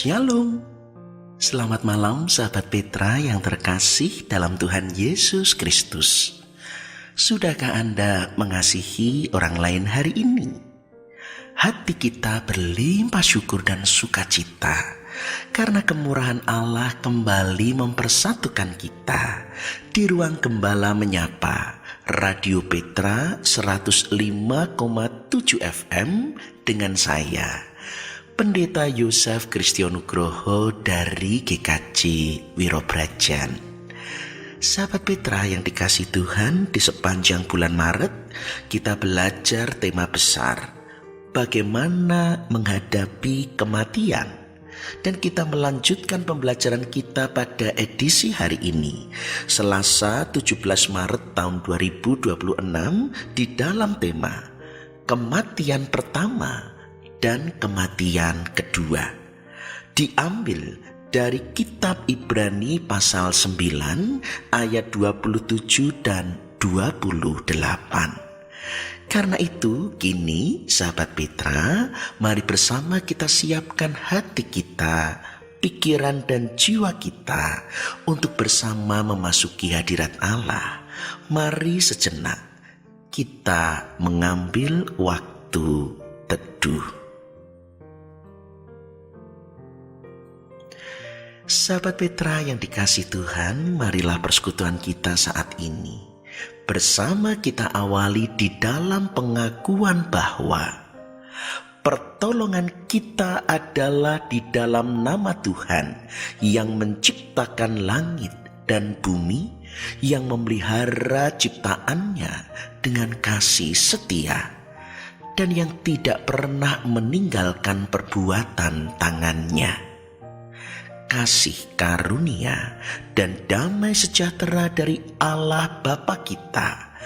Shalom. Selamat malam sahabat Petra yang terkasih dalam Tuhan Yesus Kristus. Sudahkah Anda mengasihi orang lain hari ini? Hati kita berlimpah syukur dan sukacita karena kemurahan Allah kembali mempersatukan kita di ruang Gembala Menyapa Radio Petra 105,7 FM dengan saya Pendeta Yosef Kristianugroho dari GKJ Wirobrajan. Sahabat Petra yang dikasih Tuhan, di sepanjang bulan Maret kita belajar tema besar, bagaimana menghadapi kematian. Dan kita melanjutkan pembelajaran kita pada edisi hari ini, Selasa 17 Maret tahun 2026, di dalam tema kematian pertama dan kematian kedua. Diambil dari kitab Ibrani pasal 9 ayat 27 dan 28. Karena itu kini sahabat Petra, mari bersama kita siapkan hati kita, pikiran dan jiwa kita untuk bersama memasuki hadirat Allah. Mari sejenak kita mengambil waktu teduh. Sahabat Petra yang dikasih Tuhan, marilah persekutuan kita saat ini bersama kita awali di dalam pengakuan bahwa pertolongan kita adalah di dalam nama Tuhan yang menciptakan langit dan bumi, yang memelihara ciptaannya dengan kasih setia, dan yang tidak pernah meninggalkan perbuatan tangannya. Kasih karunia dan damai sejahtera dari Allah Bapa kita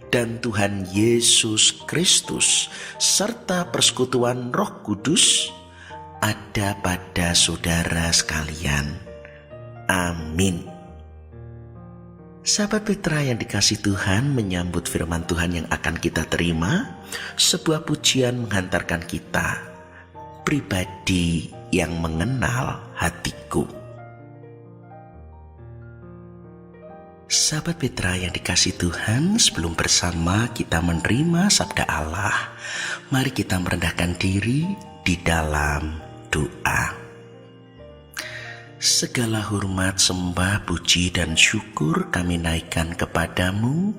dan Tuhan Yesus Kristus serta persekutuan Roh Kudus ada pada saudara sekalian. Amin. Sahabat Petra yang dikasih Tuhan, menyambut firman Tuhan yang akan kita terima, sebuah pujian menghantarkan kita, pribadi yang mengenal hatiku. Sahabat Petra yang dikasih Tuhan, sebelum bersama kita menerima sabda Allah, mari kita merendahkan diri di dalam doa. Segala hormat, sembah, puji dan syukur kami naikkan kepadamu,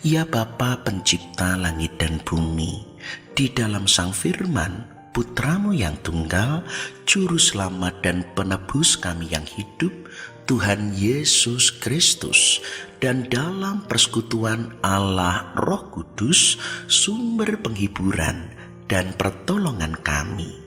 ya Bapa pencipta langit dan bumi, di dalam Sang Firman Putramu yang tunggal, Juru Selamat dan Penebus kami yang hidup, Tuhan Yesus Kristus, dan dalam persekutuan Allah Roh Kudus, sumber penghiburan dan pertolongan kami.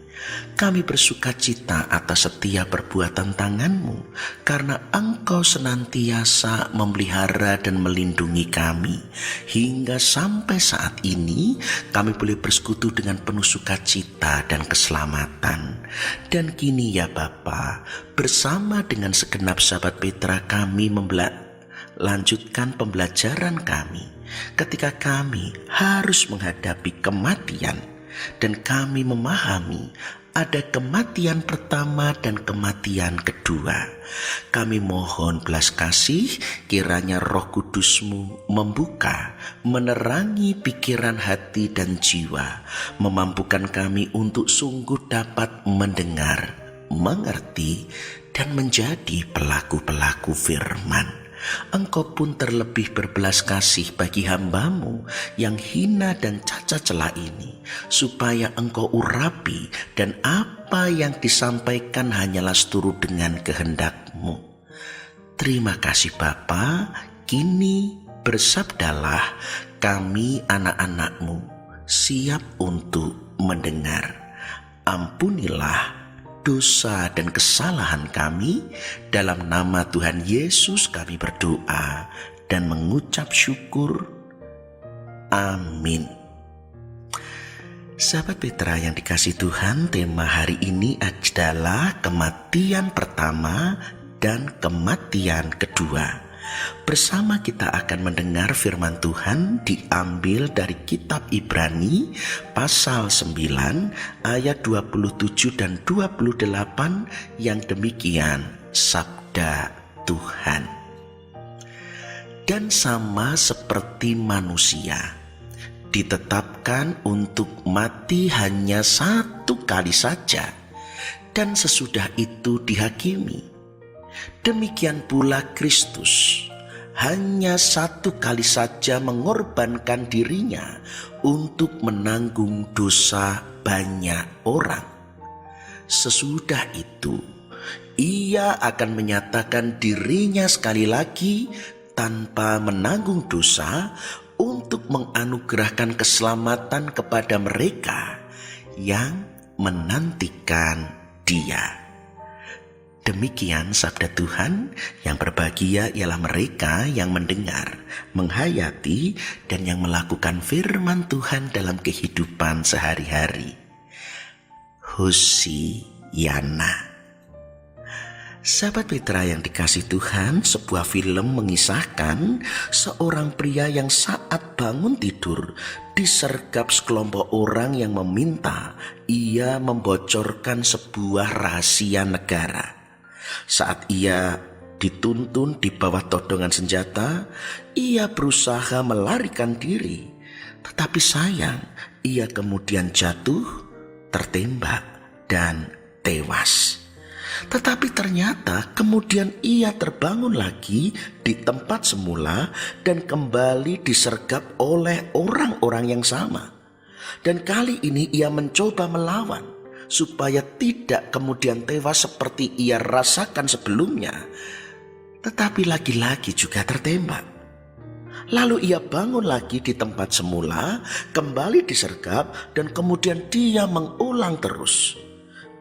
Kami bersukacita atas setiap perbuatan tangan-Mu, karena Engkau senantiasa memelihara dan melindungi kami. Hingga sampai saat ini kami boleh bersekutu dengan penuh sukacita dan keselamatan. Dan kini ya Bapa, bersama dengan segenap sahabat Petra kami lanjutkan pembelajaran kami ketika kami harus menghadapi kematian. Dan kami memahami ada kematian pertama dan kematian kedua. Kami mohon belas kasih, kiranya Roh Kudus-Mu membuka, menerangi pikiran, hati dan jiwa, memampukan kami untuk sungguh dapat mendengar, mengerti dan menjadi pelaku-pelaku firman. Engkau pun terlebih berbelas kasih bagi hamba-Mu yang hina dan cacat celah ini, supaya Engkau urapi dan apa yang disampaikan hanyalah seturut dengan kehendak-Mu. Terima kasih Bapa, kini bersabdalah, kami anak-anak-Mu siap untuk mendengar. Ampunilah dosa dan kesalahan kami, dalam nama Tuhan Yesus kami berdoa dan mengucap syukur. Amin. Sahabat Petra yang dikasih Tuhan, tema hari ini adalah kematian pertama dan kematian kedua. Bersama kita akan mendengar firman Tuhan diambil dari kitab Ibrani pasal 9 ayat 27 dan 28 yang demikian sabda Tuhan. Dan sama seperti manusia, ditetapkan untuk mati hanya satu kali saja, dan sesudah itu dihakimi. Demikian pula Kristus hanya satu kali saja mengorbankan dirinya untuk menanggung dosa banyak orang. Sesudah itu, ia akan menyatakan dirinya sekali lagi tanpa menanggung dosa untuk menganugerahkan keselamatan kepada mereka yang menantikan Dia. Demikian sabda Tuhan. Yang berbahagia ialah mereka yang mendengar, menghayati, dan yang melakukan firman Tuhan dalam kehidupan sehari-hari. Hosiana. Sahabat Petra yang dikasih Tuhan, sebuah film mengisahkan seorang pria yang saat bangun tidur disergap sekelompok orang yang meminta ia membocorkan sebuah rahasia negara. Saat ia dituntun di bawah todongan senjata, ia berusaha melarikan diri. Tetapi sayang, ia kemudian jatuh, tertembak, dan tewas. Tetapi ternyata kemudian ia terbangun lagi di tempat semula dan kembali disergap oleh orang-orang yang sama. Dan kali ini ia mencoba melawan supaya tidak kemudian tewas seperti ia rasakan sebelumnya, tetapi lagi-lagi juga tertembak. Lalu ia bangun lagi di tempat semula, kembali disergap, dan kemudian dia mengulang terus.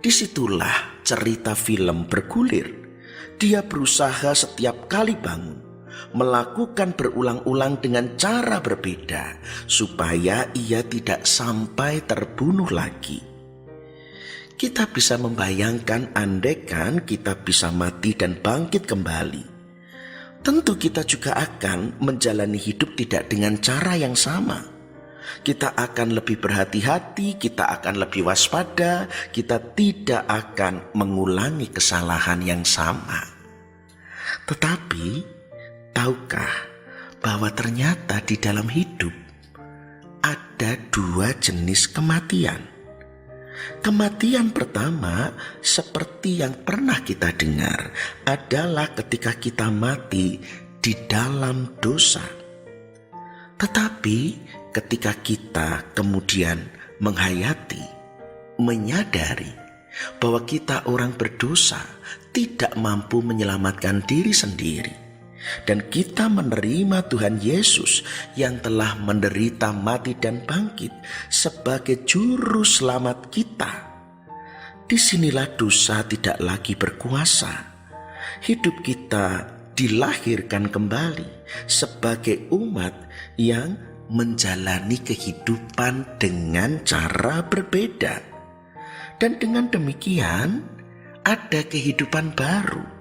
Disitulah cerita film bergulir. Dia berusaha setiap kali bangun, melakukan berulang-ulang dengan cara berbeda, supaya ia tidak sampai terbunuh lagi. Kita bisa membayangkan andaikan kita bisa mati dan bangkit kembali. Tentu kita juga akan menjalani hidup tidak dengan cara yang sama. Kita akan lebih berhati-hati, kita akan lebih waspada, kita tidak akan mengulangi kesalahan yang sama. Tetapi, tahukah bahwa ternyata di dalam hidup ada dua jenis kematian? Kematian pertama, seperti yang pernah kita dengar, adalah ketika kita mati di dalam dosa. Tetapi ketika kita kemudian menghayati, menyadari bahwa kita orang berdosa, tidak mampu menyelamatkan diri sendiri, dan kita menerima Tuhan Yesus yang telah menderita, mati, dan bangkit sebagai juru selamat kita. Disinilah dosa tidak lagi berkuasa. Hidup kita dilahirkan kembali sebagai umat yang menjalani kehidupan dengan cara berbeda. Dan dengan demikian ada kehidupan baru.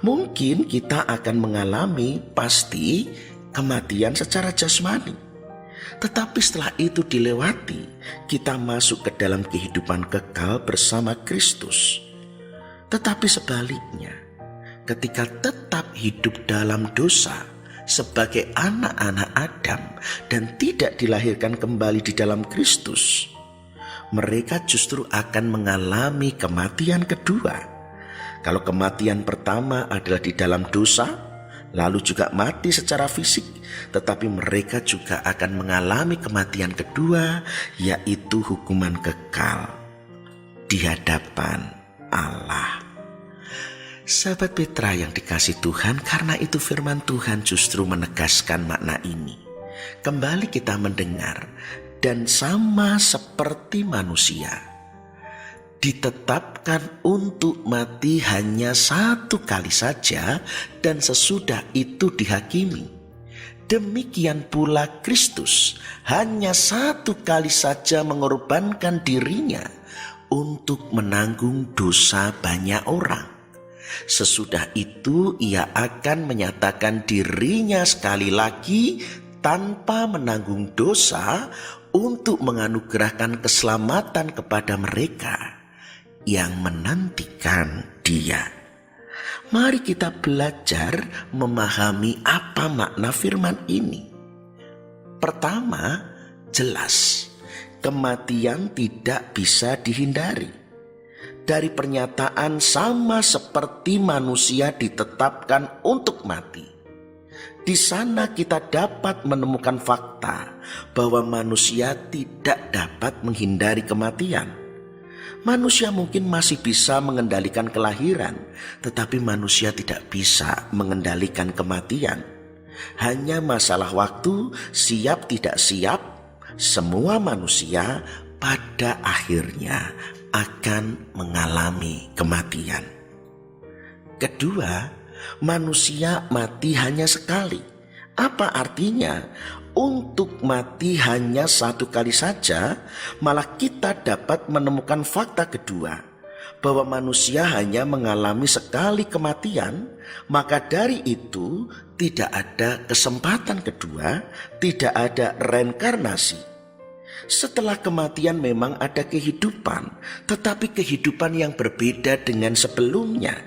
Mungkin kita akan mengalami pasti kematian secara jasmani. Tetapi setelah itu dilewati, kita masuk ke dalam kehidupan kekal bersama Kristus. Tetapi sebaliknya, ketika tetap hidup dalam dosa sebagai anak-anak Adam dan tidak dilahirkan kembali di dalam Kristus, mereka justru akan mengalami kematian kedua. Kalau kematian pertama adalah di dalam dosa, lalu juga mati secara fisik, tetapi mereka juga akan mengalami kematian kedua, yaitu hukuman kekal di hadapan Allah. Sahabat Petra yang dikasih Tuhan, karena itu firman Tuhan justru menegaskan makna ini. Kembali kita mendengar, dan sama seperti manusia, ditetapkan untuk mati hanya satu kali saja, dan sesudah itu dihakimi. Demikian pula Kristus hanya satu kali saja mengorbankan dirinya untuk menanggung dosa banyak orang. Sesudah itu ia akan menyatakan dirinya sekali lagi tanpa menanggung dosa untuk menganugerahkan keselamatan kepada mereka yang menantikan Dia. Mari kita belajar memahami apa makna firman ini. Pertama, jelas kematian tidak bisa dihindari. Dari pernyataan sama seperti manusia ditetapkan untuk mati, di sana kita dapat menemukan fakta bahwa manusia tidak dapat menghindari kematian. Manusia mungkin masih bisa mengendalikan kelahiran, tetapi manusia tidak bisa mengendalikan kematian. Hanya masalah waktu, siap tidak siap, semua manusia pada akhirnya akan mengalami kematian. Kedua, manusia mati hanya sekali. Apa artinya? Untuk mati hanya satu kali saja, malah kita dapat menemukan fakta kedua, bahwa manusia hanya mengalami sekali kematian, maka dari itu tidak ada kesempatan kedua, tidak ada reinkarnasi. Setelah kematian memang ada kehidupan, tetapi kehidupan yang berbeda dengan sebelumnya.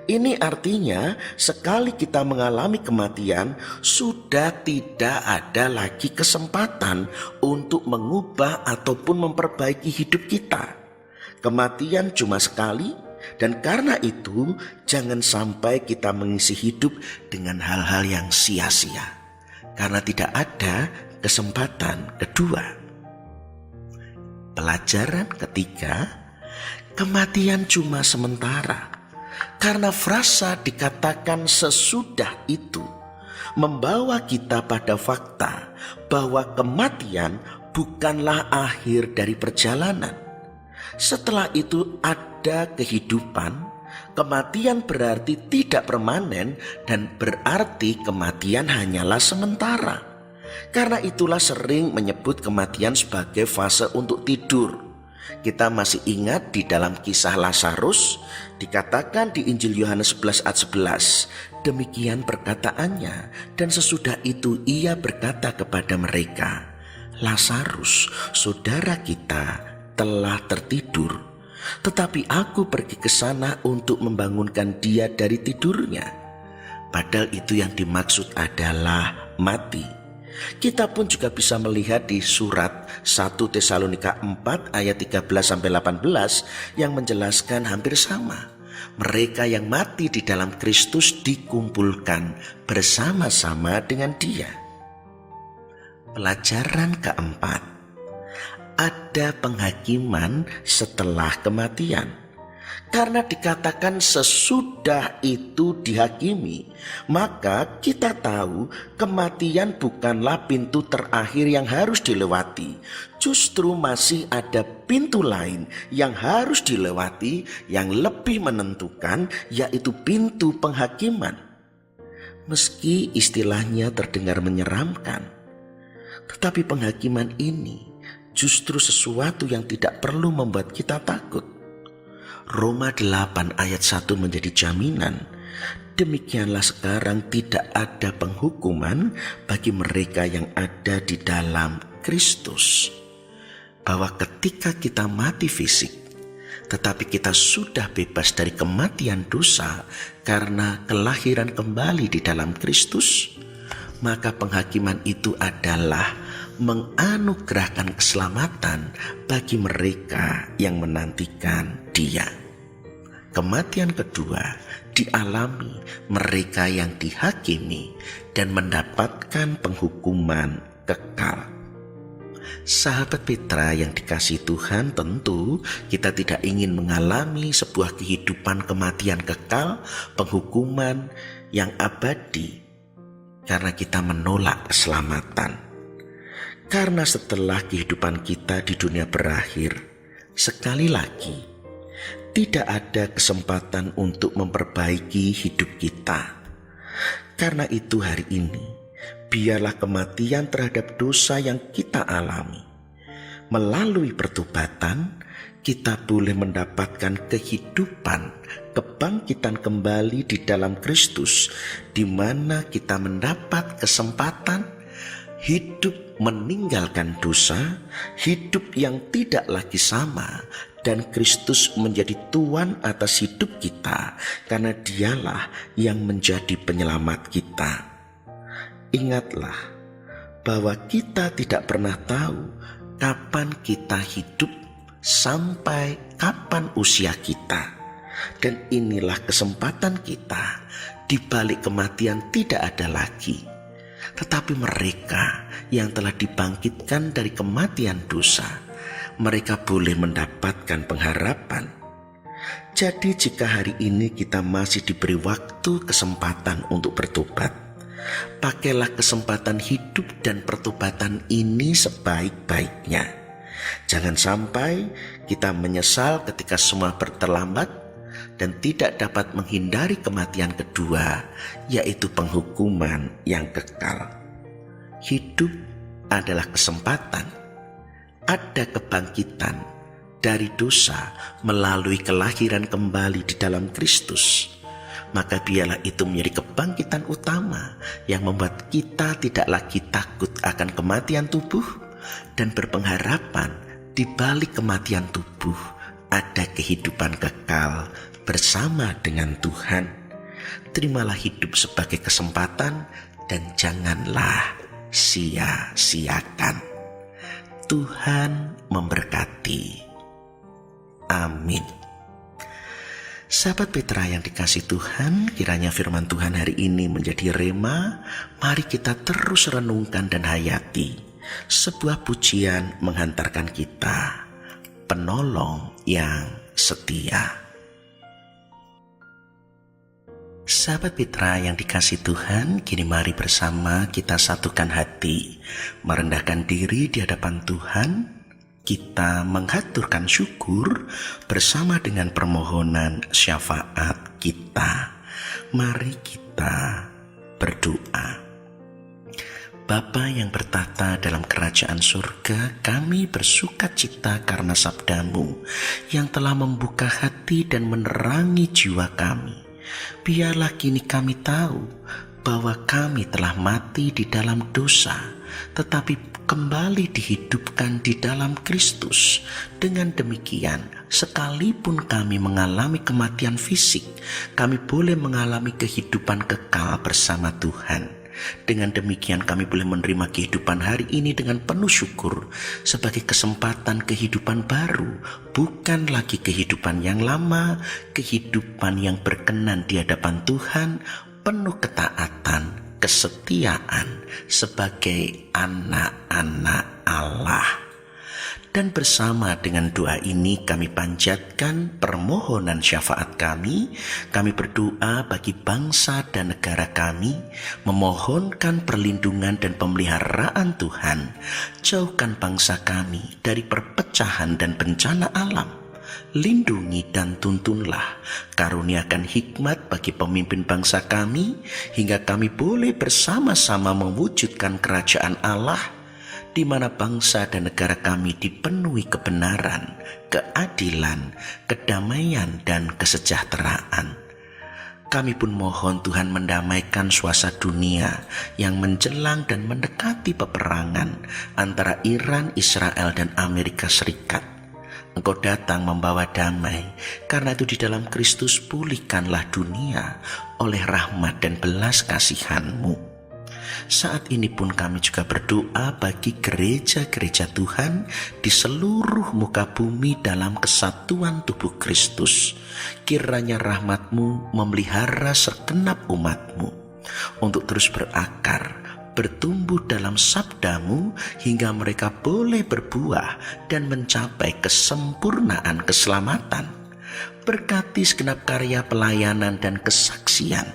Ini artinya sekali kita mengalami kematian, sudah tidak ada lagi kesempatan untuk mengubah ataupun memperbaiki hidup kita. Kematian cuma sekali, dan karena itu jangan sampai kita mengisi hidup dengan hal-hal yang sia-sia, karena tidak ada kesempatan kedua. Pelajaran ketiga, kematian cuma sementara. Karena frasa dikatakan sesudah itu membawa kita pada fakta bahwa kematian bukanlah akhir dari perjalanan. Setelah itu ada kehidupan. Kematian berarti tidak permanen dan berarti kematian hanyalah sementara. Karena itulah sering menyebut kematian sebagai fase untuk tidur. Kita masih ingat di dalam kisah Lazarus, dikatakan di Injil Yohanes 11 ayat 11, demikian perkataannya, dan sesudah itu ia berkata kepada mereka, Lazarus, saudara kita telah tertidur, tetapi aku pergi ke sana untuk membangunkan dia dari tidurnya. Padahal itu yang dimaksud adalah mati. Kita pun juga bisa melihat di surat 1 Tesalonika 4 ayat 13-18 yang menjelaskan hampir sama. Mereka yang mati di dalam Kristus dikumpulkan bersama-sama dengan Dia. Pelajaran keempat, ada penghakiman setelah kematian. Karena dikatakan sesudah itu dihakimi, maka kita tahu kematian bukanlah pintu terakhir yang harus dilewati. Justru masih ada pintu lain yang harus dilewati yang lebih menentukan, yaitu pintu penghakiman. Meski istilahnya terdengar menyeramkan, tetapi penghakiman ini justru sesuatu yang tidak perlu membuat kita takut. Roma 8 ayat 1 menjadi jaminan. Demikianlah sekarang tidak ada penghukuman bagi mereka yang ada di dalam Kristus. Bahwa ketika kita mati fisik, tetapi kita sudah bebas dari kematian dosa karena kelahiran kembali di dalam Kristus, maka penghakiman itu adalah menganugerahkan keselamatan bagi mereka yang menantikan Dia. Kematian kedua dialami mereka yang dihakimi dan mendapatkan penghukuman kekal. Sahabat Petra yang dikasihi Tuhan, tentu kita tidak ingin mengalami sebuah kehidupan kematian kekal, penghukuman yang abadi, karena kita menolak keselamatan. Karena setelah kehidupan kita di dunia berakhir, sekali lagi tidak ada kesempatan untuk memperbaiki hidup kita. Karena itu hari ini, biarlah kematian terhadap dosa yang kita alami melalui pertobatan Kita boleh mendapatkan kehidupan, kebangkitan kembali di dalam Kristus, di mana kita mendapat kesempatan hidup meninggalkan dosa, hidup yang tidak lagi sama, dan Kristus menjadi Tuhan atas hidup kita, karena Dialah yang menjadi penyelamat kita. Ingatlah bahwa kita tidak pernah tahu kapan kita hidup, sampai kapan usia kita. Dan inilah kesempatan kita. Di balik kematian tidak ada lagi, tetapi mereka yang telah dibangkitkan dari kematian dosa, mereka boleh mendapatkan pengharapan. Jadi jika hari ini kita masih diberi waktu kesempatan untuk bertobat, pakailah kesempatan hidup dan pertobatan ini sebaik-baiknya. Jangan sampai kita menyesal ketika semua terlambat dan tidak dapat menghindari kematian kedua, yaitu penghukuman yang kekal. Hidup adalah kesempatan. Ada kebangkitan dari dosa melalui kelahiran kembali di dalam Kristus. Maka biarlah itu menjadi kebangkitan utama yang membuat kita tidak lagi takut akan kematian tubuh, dan berpengharapan di balik kematian tubuh ada kehidupan kekal bersama dengan Tuhan. Terimalah hidup sebagai kesempatan dan janganlah sia-siakan. Tuhan memberkati. Amin. Sahabat Petra yang dikasihi Tuhan, kiranya firman Tuhan hari ini menjadi rema. Mari kita terus renungkan dan hayati. Sebuah pujian menghantarkan kita, penolong yang setia. Sahabat Petra yang dikasihi Tuhan, kini mari bersama kita satukan hati, merendahkan diri di hadapan Tuhan. Kita menghaturkan syukur bersama dengan permohonan syafaat kita. Mari kita berdoa. Bapa yang bertata dalam kerajaan surga, kami bersukacita karena sabda-Mu yang telah membuka hati dan menerangi jiwa kami. Biarlah kini kami tahu bahwa kami telah mati di dalam dosa, tetapi kembali dihidupkan di dalam Kristus. Dengan demikian, sekalipun kami mengalami kematian fisik, kami boleh mengalami kehidupan kekal bersama Tuhan. Dengan demikian kami boleh menerima kehidupan hari ini dengan penuh syukur sebagai kesempatan kehidupan baru, bukan lagi kehidupan yang lama, kehidupan yang berkenan di hadapan Tuhan, penuh ketaatan, kesetiaan sebagai anak-anak Allah. Dan bersama dengan doa ini kami panjatkan permohonan syafaat kami. Kami berdoa bagi bangsa dan negara kami, memohonkan perlindungan dan pemeliharaan Tuhan. Jauhkan bangsa kami dari perpecahan dan bencana alam. Lindungi dan tuntunlah, karuniakan hikmat bagi pemimpin bangsa kami, hingga kami boleh bersama-sama mewujudkan kerajaan Allah, di mana bangsa dan negara kami dipenuhi kebenaran, keadilan, kedamaian, dan kesejahteraan. Kami pun mohon Tuhan mendamaikan suasana dunia yang menjelang dan mendekati peperangan antara Iran, Israel, dan Amerika Serikat. Engkau datang membawa damai, karena itu di dalam Kristus pulihkanlah dunia oleh rahmat dan belas kasihan-Mu. Saat ini pun kami juga berdoa bagi gereja-gereja Tuhan di seluruh muka bumi dalam kesatuan tubuh Kristus. Kiranya rahmat-Mu memelihara segenap umat-Mu untuk terus berakar, bertumbuh dalam sabda-Mu hingga mereka boleh berbuah dan mencapai kesempurnaan keselamatan. Berkati segenap karya pelayanan dan kesaksian,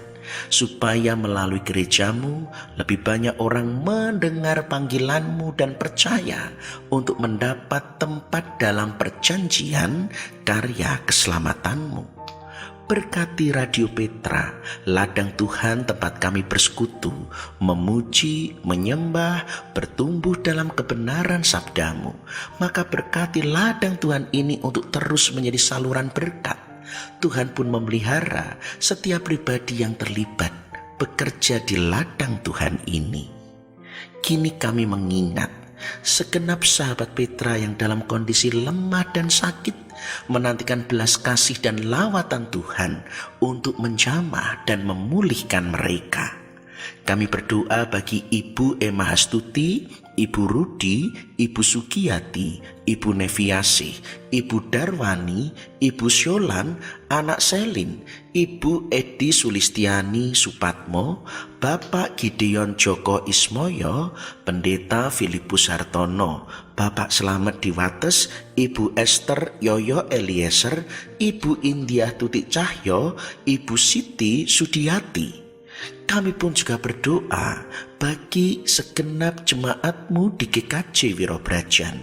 supaya melalui gereja-Mu lebih banyak orang mendengar panggilan-Mu dan percaya untuk mendapat tempat dalam perjanjian karya keselamatan-Mu. Berkati Radio Petra, ladang Tuhan tempat kami bersekutu, memuji, menyembah, bertumbuh dalam kebenaran sabdamu. Maka berkati ladang Tuhan ini untuk terus menjadi saluran berkat. Tuhan pun memelihara setiap pribadi yang terlibat bekerja di ladang Tuhan ini. Kini kami mengingat segenap sahabat Petra yang dalam kondisi lemah dan sakit menantikan belas kasih dan lawatan Tuhan untuk menjamah dan memulihkan mereka. Kami berdoa bagi Ibu Emma Hastuti, Ibu Rudi, Ibu Sukiyati, Ibu Neviasih, Ibu Darwani, Ibu Syolan, Anak Selin, Ibu Edi Sulistiani Supatmo, Bapak Gideon Joko Ismoyo, Pendeta Filipus Hartono, Bapak Slamet Diwates, Ibu Esther Yoyo Eliezer, Ibu Indiah Tutik Cahyo, Ibu Siti Sudiati. Kami pun juga berdoa bagi segenap jemaatmu di GKJ Wirobrajan,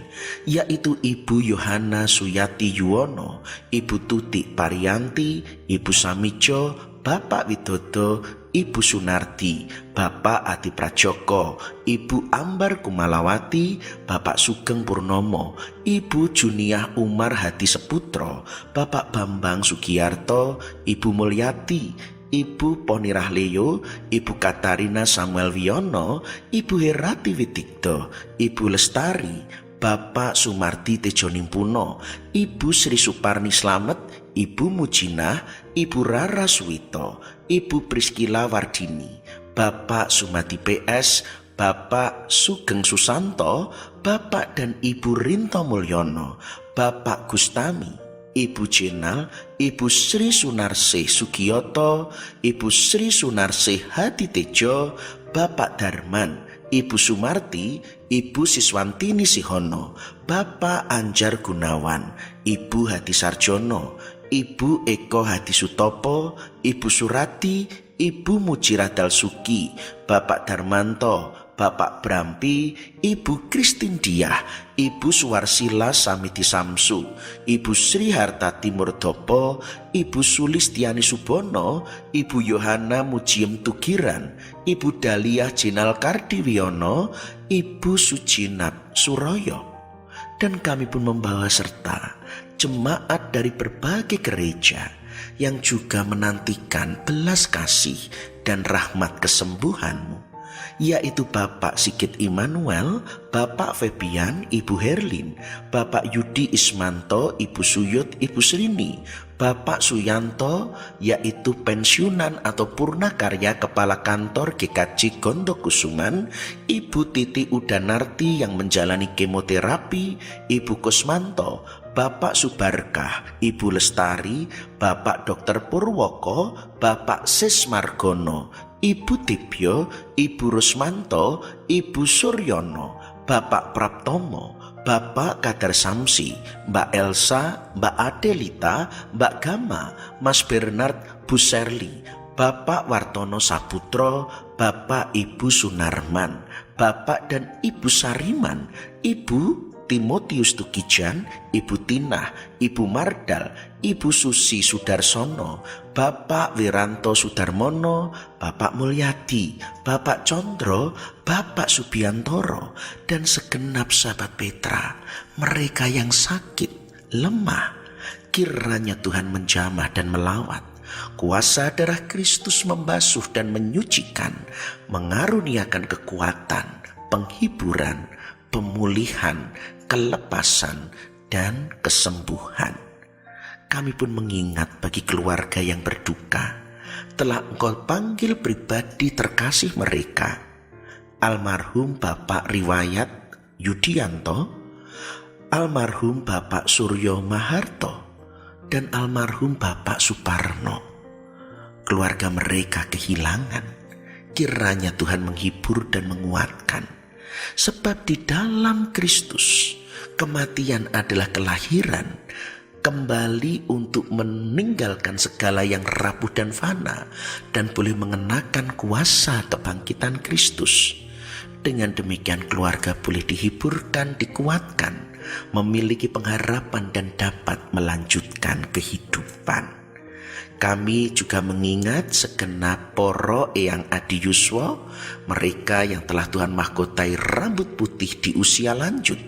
yaitu Ibu Yohana Suyati Yuwono, Ibu Tuti Parianti, Ibu Samijo, Bapak Widodo, Ibu Sunardi, Bapak Adi Prajoko, Ibu Ambar Kumalawati, Bapak Sugeng Purnomo, Ibu Juniah Umar Hadi Seputro, Bapak Bambang Sugiyarto, Ibu Mulyati, Ibu Poni Rahleo, Ibu Katarina Samuel Wiono, Ibu Herati Witikto, Ibu Lestari, Bapak Sumardi Tejonimpuno, Ibu Sri Suparni Slamet, Ibu Mujinah, Ibu Rara Suwito, Ibu Priskila Wardini, Bapak Sumadi PS, Bapak Sugeng Susanto, Bapak dan Ibu Rinto Mulyono, Bapak Gustami, Ibu Jenal, Ibu Sri Sunarsih Sugiyoto, Ibu Sri Sunarsih Haditejo, Bapak Darman, Ibu Sumarti, Ibu Siswantini Sihono, Bapak Anjar Gunawan, Ibu Hadi Sarjono, Ibu Eko Hadi Sutopo, Ibu Surati, Ibu Mujiradal Suki, Bapak Darmanto, Bapak Brampi, Ibu Kristin Diah, Ibu Suwarsila Samiti Samsu, Ibu Sri Hartati Murdopo, Ibu Sulistiani Subono, Ibu Yohana Mujiem Tugiran, Ibu Daliah Jenal Kardiwiono, Ibu Sujinap Suroyo. Dan kami pun membawa serta jemaat dari berbagai gereja yang juga menantikan belas kasih dan rahmat kesembuhan-Mu, yaitu Bapak Sigit Immanuel, Bapak Febian, Ibu Herlin, Bapak Yudi Ismanto, Ibu Suyut, Ibu Srini, Bapak Suyanto, yaitu pensiunan atau purnakarya Kepala Kantor GKJ Gondokusuman, Ibu Titi Udanarti yang menjalani kemoterapi, Ibu Kusmanto, Bapak Subarkah, Ibu Lestari, Bapak Dr. Purwoko, Bapak Sis Margono, Ibu Tibyo, Ibu Rusmanto, Ibu Suryono, Bapak Praptomo, Bapak Kadar Samsi, Mbak Elsa, Mbak Adelita, Mbak Gama, Mas Bernard, Bu Serli, Bapak Wartono Saputro, Bapak Ibu Sunarman, Bapak dan Ibu Sariman, Ibu Timotius Tukijan, Ibu Tinah, Ibu Mardal, Ibu Susi Sudarsono, Bapak Wiranto Sudarmono, Bapak Mulyadi, Bapak Condro, Bapak Subiantoro, dan segenap sahabat Petra, mereka yang sakit, lemah, kiranya Tuhan menjamah dan melawat. Kuasa darah Kristus membasuh dan menyucikan, mengaruniakan kekuatan, penghiburan, pemulihan, kelepasan, dan kesembuhan. Kami pun mengingat bagi keluarga yang berduka, telah Engkau panggil pribadi terkasih mereka, almarhum Bapak Riwayat Yudianto, almarhum Bapak Suryo Maharto, dan almarhum Bapak Suparno. Keluarga mereka kehilangan, kiranya Tuhan menghibur dan menguatkan, sebab di dalam Kristus kematian adalah kelahiran, kembali untuk meninggalkan segala yang rapuh dan fana, dan boleh mengenakan kuasa kebangkitan Kristus. Dengan demikian keluarga boleh dihiburkan, dikuatkan, memiliki pengharapan dan dapat melanjutkan kehidupan. Kami juga mengingat segenap poro eyang adi yuswa, mereka yang telah Tuhan mahkotai rambut putih di usia lanjut,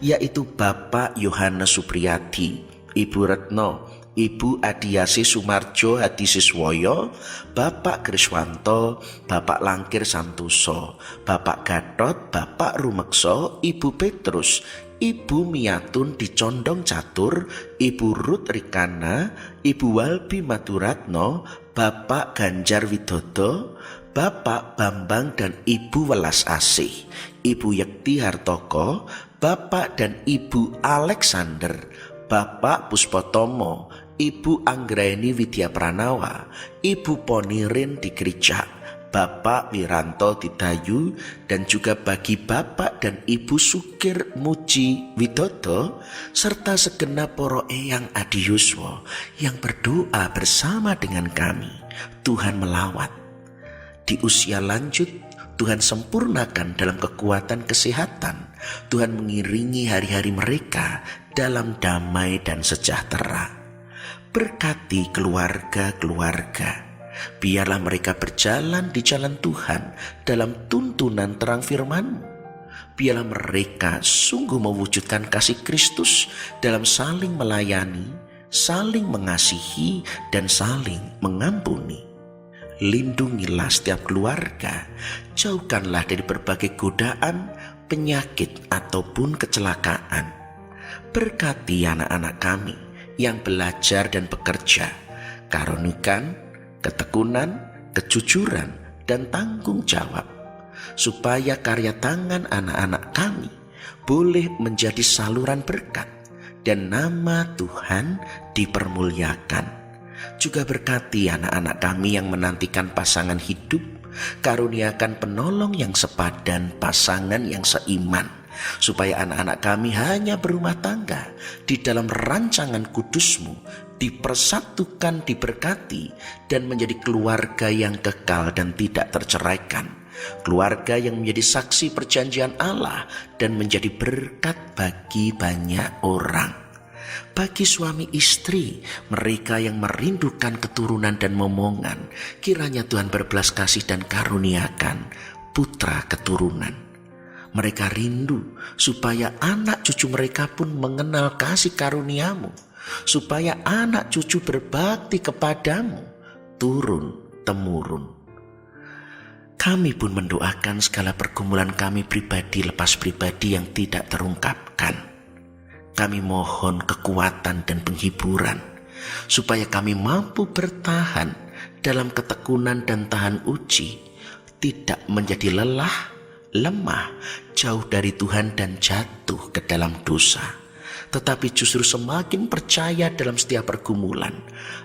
yaitu Bapak Yohanes Supriyadi, Ibu Retno, Ibu Adiasi Sumarjo Hadisiswoyo, Bapak Kriswanto, Bapak Langkir Santoso, Bapak Gatot, Bapak Rumekso, Ibu Petrus, Ibu Miatun di Condong Catur, Ibu Ruth Rikana, Ibu Walbi Maturatno, Bapak Ganjar Widodo, Bapak Bambang dan Ibu Welas Asih, Ibu Yekti Hartoko, Bapak dan Ibu Alexander, Bapak Puspotomo, Ibu Anggraini Widya Pranawa, Ibu Ponirin di gereja, Bapak Wiranto Didayu, dan juga bagi Bapak dan Ibu Sukir Muji Widodo, serta segenap poro eyang adi yuswa yang berdoa bersama dengan kami. Tuhan melawat. Di usia lanjut, Tuhan sempurnakan dalam kekuatan kesehatan. Tuhan mengiringi hari-hari mereka dalam damai dan sejahtera. Berkati keluarga-keluarga. Biarlah mereka berjalan di jalan Tuhan dalam tuntunan terang firman-Mu. Biarlah mereka sungguh mewujudkan kasih Kristus dalam saling melayani, saling mengasihi, dan saling mengampuni. Lindungilah setiap keluarga, jauhkanlah dari berbagai godaan, penyakit, ataupun kecelakaan. Berkati anak-anak kami yang belajar dan bekerja, karunikan ketekunan, kejujuran, dan tanggung jawab, supaya karya tangan anak-anak kami boleh menjadi saluran berkat dan nama Tuhan dipermuliakan. Juga berkati anak-anak kami yang menantikan pasangan hidup, karuniakan penolong yang sepadan, pasangan yang seiman, supaya anak-anak kami hanya berumah tangga di dalam rancangan kudus-Mu, dipersatukan, diberkati, dan menjadi keluarga yang kekal dan tidak terceraikan, keluarga yang menjadi saksi perjanjian Allah dan menjadi berkat bagi banyak orang. Bagi suami istri, mereka yang merindukan keturunan dan momongan, kiranya Tuhan berbelas kasih dan karuniakan putra keturunan. Mereka rindu supaya anak cucu mereka pun mengenal kasih karunia-Mu, supaya anak cucu berbakti kepadamu turun-temurun. Kami pun mendoakan segala pergumulan kami pribadi lepas pribadi yang tidak terungkapkan. Kami mohon kekuatan dan penghiburan, supaya kami mampu bertahan dalam ketekunan dan tahan uji, tidak menjadi lelah, lemah, jauh dari Tuhan dan jatuh ke dalam dosa, tetapi justru semakin percaya dalam setiap pergumulan.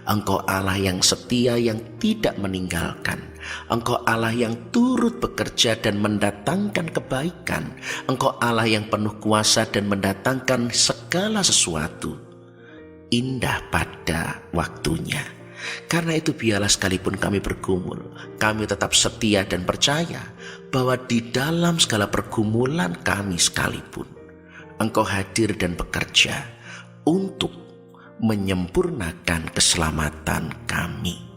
Engkau Allah yang setia, yang tidak meninggalkan. Engkau Allah yang turut bekerja dan mendatangkan kebaikan. Engkau Allah yang penuh kuasa dan mendatangkan segala sesuatu indah pada waktunya. Karena itu biarlah sekalipun kami bergumul, kami tetap setia dan percaya bahwa di dalam segala pergumulan kami sekalipun, Engkau hadir dan bekerja untuk menyempurnakan keselamatan kami.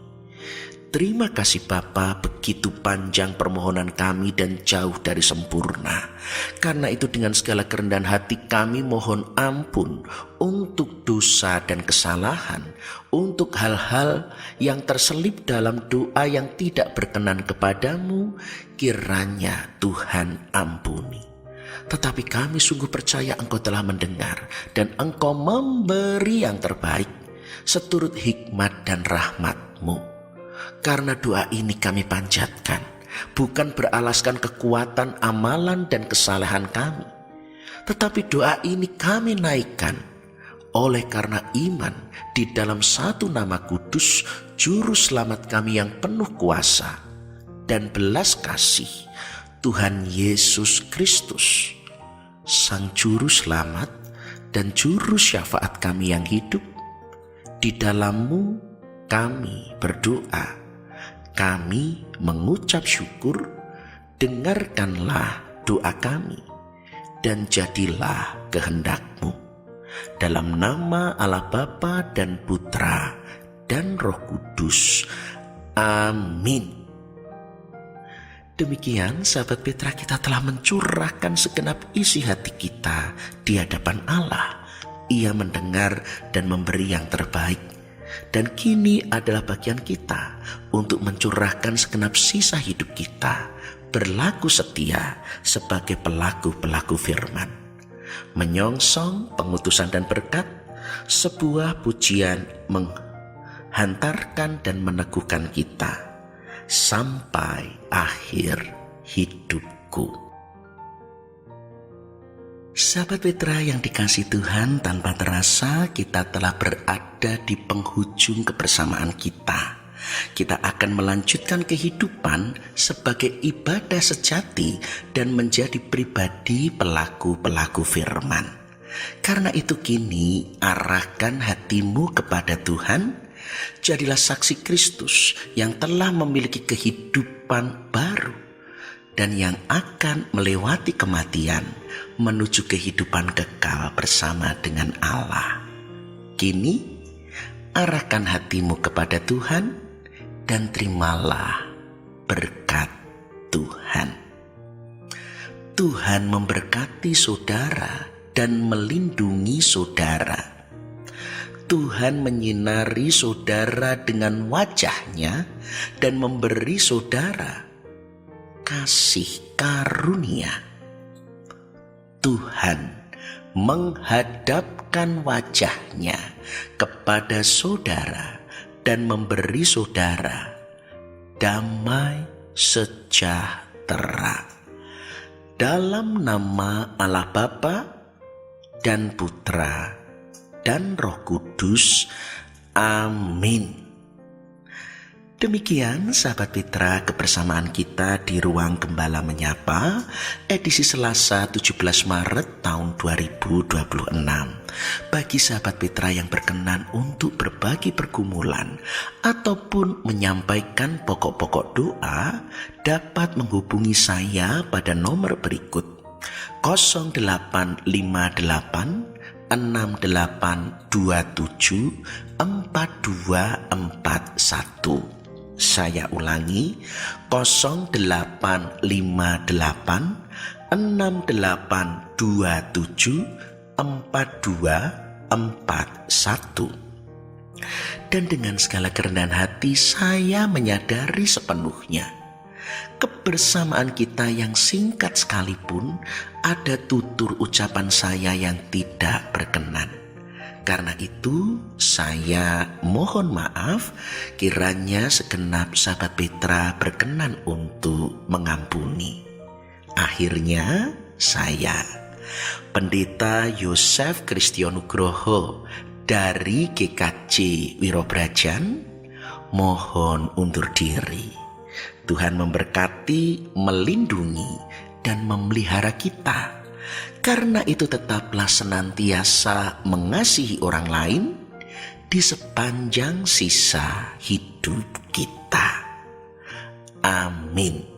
Terima kasih Bapa, begitu panjang permohonan kami dan jauh dari sempurna. Karena itu dengan segala kerendahan hati kami mohon ampun untuk dosa dan kesalahan, untuk hal-hal yang terselip dalam doa yang tidak berkenan kepadamu, kiranya Tuhan ampuni. Tetapi kami sungguh percaya Engkau telah mendengar dan Engkau memberi yang terbaik seturut hikmat dan rahmat-Mu. Karena doa ini kami panjatkan, bukan beralaskan kekuatan, amalan, dan kesalahan kami, tetapi doa ini kami naikkan oleh karena iman di dalam satu nama kudus, Juru Selamat kami yang penuh kuasa dan belas kasih, Tuhan Yesus Kristus, Sang Juru Selamat dan Juru Syafaat kami yang hidup. Di dalam-Mu kami berdoa, kami mengucap syukur. Dengarkanlah doa kami dan jadilah kehendak-Mu. Dalam nama Allah Bapa dan Putra dan Roh Kudus. Amin. Demikian sahabat Petra, kita telah mencurahkan segenap isi hati kita di hadapan Allah. Ia mendengar dan memberi yang terbaik. Dan kini adalah bagian kita untuk mencurahkan segenap sisa hidup kita, berlaku setia sebagai pelaku-pelaku firman, menyongsong pengutusan dan berkat. Sebuah pujian menghantarkan dan meneguhkan kita sampai akhir hidupku. Sahabat Petra yang dikasihi Tuhan, tanpa terasa kita telah berada di penghujung kebersamaan kita. Kita akan melanjutkan kehidupan sebagai ibadah sejati dan menjadi pribadi pelaku-pelaku firman. Karena itu kini arahkan hatimu kepada Tuhan. Jadilah saksi Kristus yang telah memiliki kehidupan baru dan yang akan melewati kematian menuju kehidupan kekal bersama dengan Allah. Kini arahkan hatimu kepada Tuhan dan terimalah berkat Tuhan. Tuhan memberkati saudara dan melindungi saudara. Tuhan menyinari saudara dengan wajah-Nya dan memberi saudara kasih karunia. Tuhan menghadapkan wajah-Nya kepada saudara dan memberi saudara damai sejahtera. Dalam nama Allah Bapa dan Putra dan Roh Kudus. Amin. Demikian sahabat Petra, kebersamaan kita di Ruang Gembala Menyapa edisi Selasa 17 Maret tahun 2026. Bagi sahabat Petra yang berkenan untuk berbagi pergumulan ataupun menyampaikan pokok-pokok doa, dapat menghubungi saya pada nomor berikut 0858 6827 4241. Saya ulangi 0858 6827 4241. Dan dengan segala kerendahan hati saya menyadari sepenuhnya kebersamaan kita yang singkat sekalipun ada tutur ucapan saya yang tidak berkenan. Karena itu saya mohon maaf kiranya segenap sahabat Petra berkenan untuk mengampuni. Akhirnya saya, Pendeta Yosef Kristianugroho dari GKJ Wirobrajan, mohon undur diri. Tuhan memberkati, melindungi, dan memelihara kita. Karena itu tetaplah senantiasa mengasihi orang lain di sepanjang sisa hidup kita. Amin.